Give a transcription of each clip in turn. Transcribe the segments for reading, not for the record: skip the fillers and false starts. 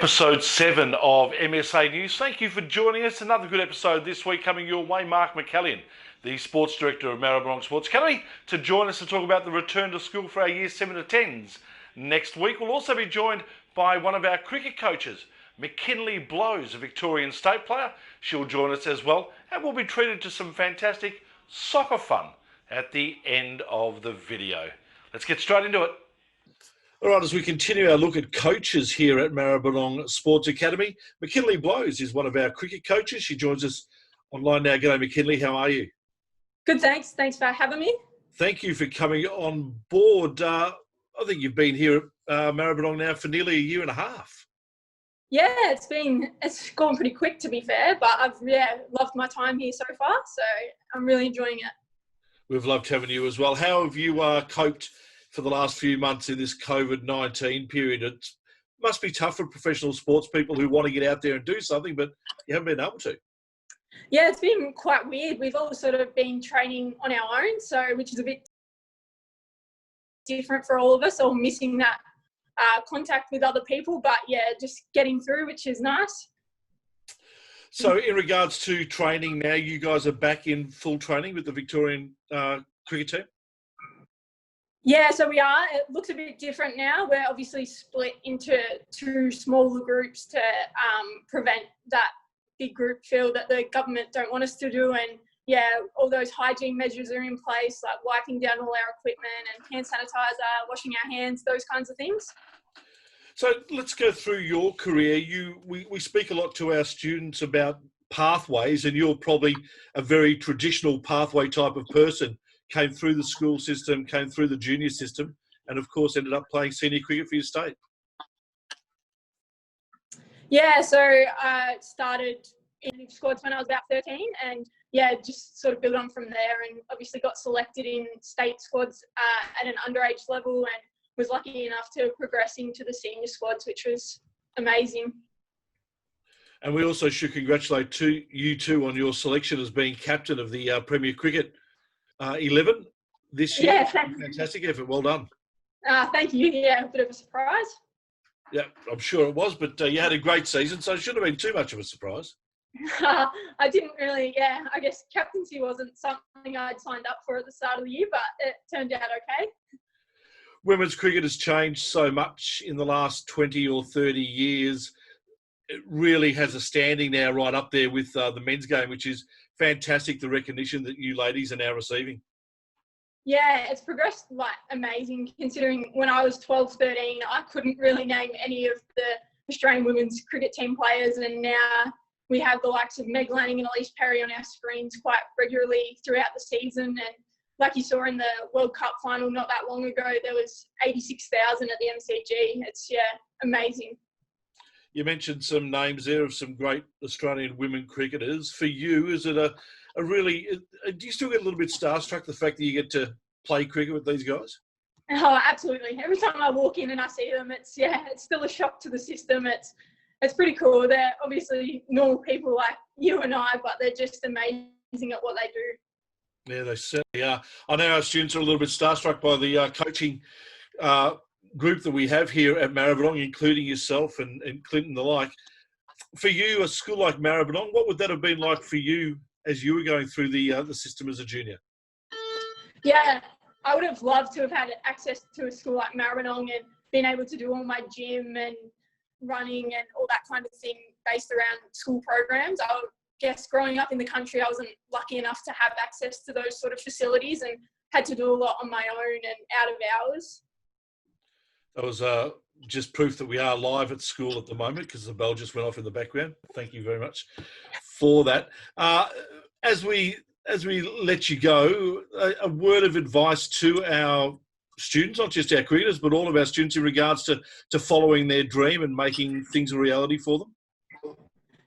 Episode 7 of MSA News. Thank you for joining us. Another good episode this week coming your way. Mark McAllion, the Sports Director of Maribyrnong Sports Academy, to join us to talk about the return to school for our Year 7 to 10s next week. We'll also be joined by one of our cricket coaches, Makinley Blows, a Victorian state player. She'll join us as well, and we'll be treated to some fantastic soccer fun at the end of the video. Let's get straight into it. All right, as we continue our look at coaches here at Maribyrnong Sports Academy, Makinley Blows is one of our cricket coaches. She joins us online now. G'day, Makinley. How are you? Good, thanks. Thanks for having me. Thank you for coming on board. I think you've been here at Maribyrnong now for nearly a year and a half. Yeah, it's gone pretty quick, to be fair, but I've loved my time here so far, so I'm really enjoying it. We've loved having you as well. How have you coped for the last few months in this COVID-19 period? It must be tough for professional sports people who want to get out there and do something, but you haven't been able to. Yeah, it's been quite weird. We've all sort of been training on our own, which is a bit different for all of us, all missing that contact with other people, but yeah, just getting through, which is nice. So in regards to training now, you guys are back in full training with the Victorian cricket team? Yeah, so we are. It looks a bit different now. We're obviously split into two smaller groups to prevent that big group feel that the government don't want us to do. And yeah, all those hygiene measures are in place, like wiping down all our equipment and hand sanitizer, washing our hands, those kinds of things. So let's go through your career. We speak a lot to our students about pathways, and you're probably a very traditional pathway type of person. Came through the school system, came through the junior system, and of course ended up playing senior cricket for your state. Yeah, so I started in squads when I was about 13, and yeah, just sort of built on from there, and obviously got selected in state squads at an underage level, and was lucky enough to progress into the senior squads, which was amazing. And we also should congratulate you two on your selection as being captain of the Premier Cricket 11 this year. Yeah, fantastic effort. Well done. Thank you. Yeah, a bit of a surprise. Yeah, I'm sure it was, but you had a great season, so it shouldn't have been too much of a surprise. I didn't really, I guess captaincy wasn't something I'd signed up for at the start of the year, but it turned out okay. Women's cricket has changed so much in the last 20 or 30 years. It really has a standing now right up there with the men's game, which is fantastic, the recognition that you ladies are now receiving. Yeah, it's progressed like amazing, considering when I was 12, 13, I couldn't really name any of the Australian women's cricket team players, and now we have the likes of Meg Lanning and Elise Perry on our screens quite regularly throughout the season. And like you saw in the World Cup final not that long ago, there was 86,000 at the MCG. It's, amazing. You mentioned some names there of some great Australian women cricketers. For you, is it a really, do you still get a little bit starstruck, the fact that you get to play cricket with these guys? Oh, absolutely. Every time I walk in and I see them, it's still a shock to the system. It's pretty cool. They're obviously normal people like you and I, but they're just amazing at what they do. Yeah, they certainly are. I know our students are a little bit starstruck by the coaching group that we have here at Maribyrnong, including yourself and Clinton and the like. For you, a school like Maribyrnong, what would that have been like for you as you were going through the system as a junior? Yeah, I would have loved to have had access to a school like Maribyrnong and been able to do all my gym and running and all that kind of thing based around school programs. I guess growing up in the country, I wasn't lucky enough to have access to those sort of facilities and had to do a lot on my own and out of hours. That was just proof that we are live at school at the moment, because the bell just went off in the background. Thank you very much for that. As we let you go, a word of advice to our students, not just our cricketers, but all of our students in regards to following their dream and making things a reality for them?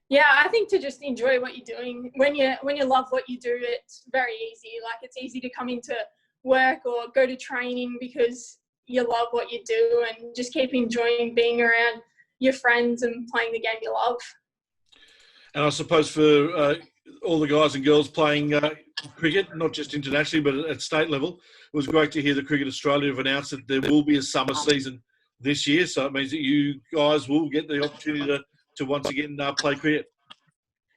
Yeah, I think to just enjoy what you're doing. When you love what you do, it's very easy. Like, it's easy to come into work or go to training because you love what you do, and just keep enjoying being around your friends and playing the game you love. And I suppose for all the guys and girls playing cricket, not just internationally but at state level, it was great to hear that Cricket Australia have announced that there will be a summer season this year. So it means that you guys will get the opportunity to once again play cricket.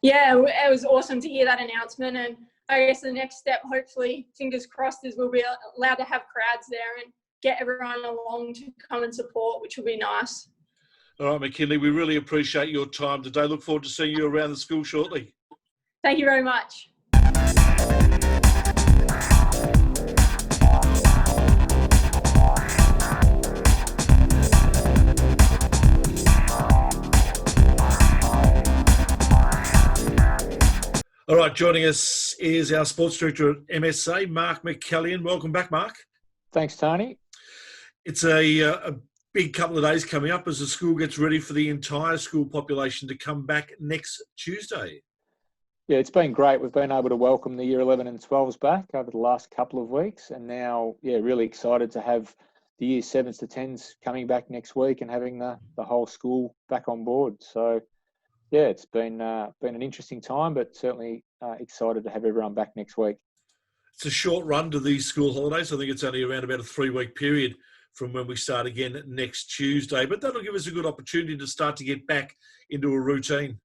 Yeah, it was awesome to hear that announcement. And I guess the next step, hopefully, fingers crossed, is we'll be allowed to have crowds there and get everyone along to come and support, which will be nice. All right, Makinley, we really appreciate your time today. Look forward to seeing you around the school shortly. Thank you very much. All right, joining us is our Sports Director at MSA, Mark McAllion. Welcome back, Mark. Thanks, Tony. It's a big couple of days coming up as the school gets ready for the entire school population to come back next Tuesday. Yeah, it's been great. We've been able to welcome the Year 11 and 12s back over the last couple of weeks, and now, really excited to have the Year 7s to 10s coming back next week and having the whole school back on board. So, yeah, it's been an interesting time, but certainly excited to have everyone back next week. It's a short run to these school holidays. I think it's only around about a 3-week period from when we start again next Tuesday, but that'll give us a good opportunity to start to get back into a routine.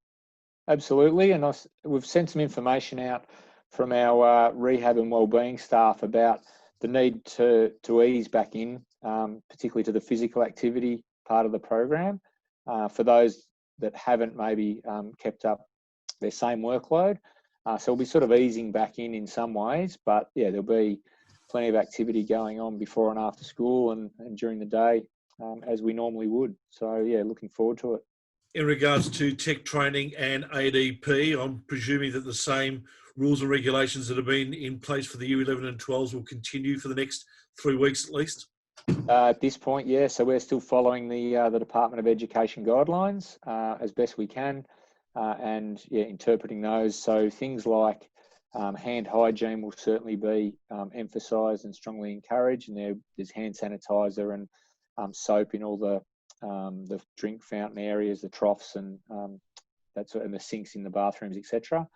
Absolutely, and we've sent some information out from our rehab and wellbeing staff about the need to ease back in, particularly to the physical activity part of the program, for those that haven't maybe kept up their same workload. So we'll be sort of easing back in some ways, but yeah, there'll be plenty of activity going on before and after school and during the day, as we normally would. So yeah, looking forward to it. In regards to tech training and ADP, I'm presuming that the same rules and regulations that have been in place for the Year 11 and 12s will continue for the next 3 weeks at least? At this point, yeah. So we're still following the Department of Education guidelines as best we can, and interpreting those. So things like hand hygiene will certainly be emphasised and strongly encouraged, and there's hand sanitizer and soap in all the drink fountain areas, the troughs, and and the sinks in the bathrooms, etc.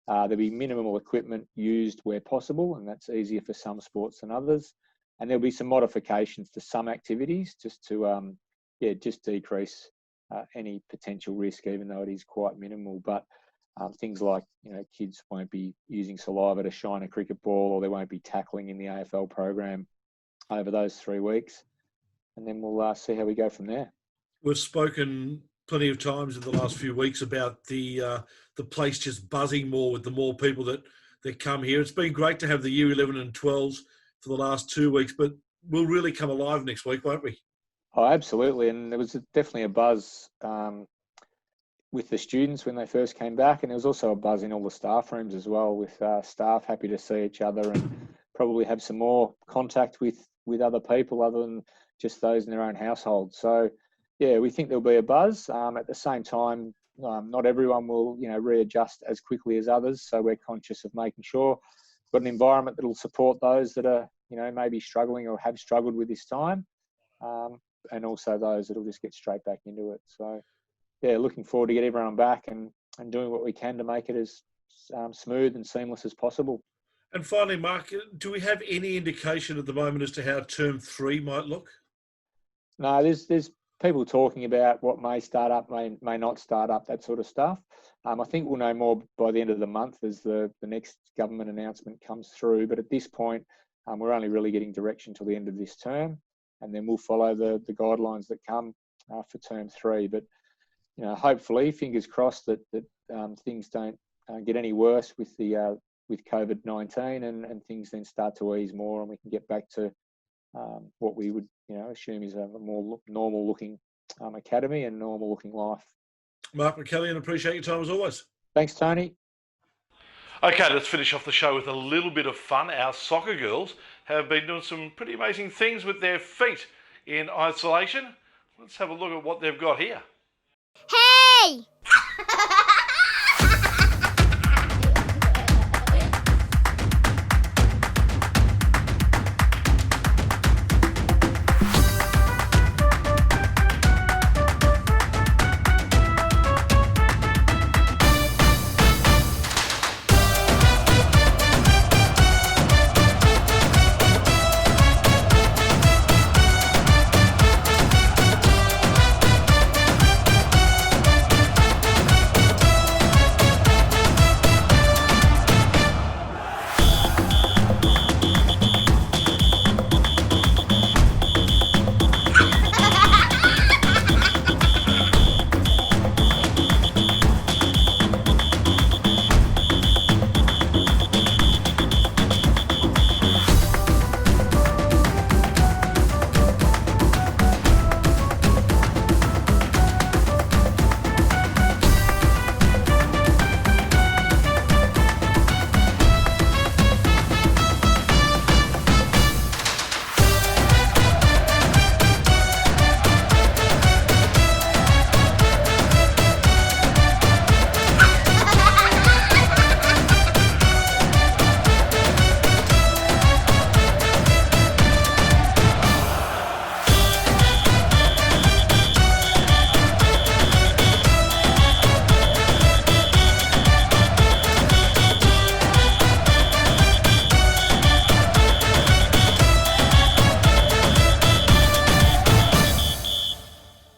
There'll be minimal equipment used where possible, and that's easier for some sports than others. And there'll be some modifications to some activities just to decrease any potential risk, even though it is quite minimal. But things like, kids won't be using saliva to shine a cricket ball, or they won't be tackling in the AFL program over those 3 weeks. And then we'll see how we go from there. We've spoken plenty of times in the last few weeks about the place just buzzing more with the more people that come here. It's been great to have the Year 11 and 12s for the last 2 weeks, but we'll really come alive next week, won't we? Oh, absolutely. And there was definitely a buzz with the students when they first came back, and there was also a buzz in all the staff rooms as well, with staff happy to see each other and probably have some more contact with other people other than just those in their own household. So, yeah, we think there'll be a buzz. At the same time, not everyone will, readjust as quickly as others. So we're conscious of making sure we've got an environment that will support those that are, maybe struggling or have struggled with this time, and also those that will just get straight back into it. So, yeah, looking forward to get everyone back and doing what we can to make it as smooth and seamless as possible. And finally, Mark, do we have any indication at the moment as to how Term 3 might look? No, there's people talking about what may start up, may not start up, that sort of stuff. I think we'll know more by the end of the month as the next government announcement comes through. But at this point, we're only really getting direction till the end of this term, and then we'll follow the guidelines that come for Term 3. But hopefully, fingers crossed that things don't get any worse with COVID-19, and things then start to ease more, and we can get back to what we would assume is a more normal looking academy and normal looking life. Mark McAllion, appreciate your time as always. Thanks, Tony. Okay, let's finish off the show with a little bit of fun. Our soccer girls have been doing some pretty amazing things with their feet in isolation. Let's have a look at what they've got here. Hey!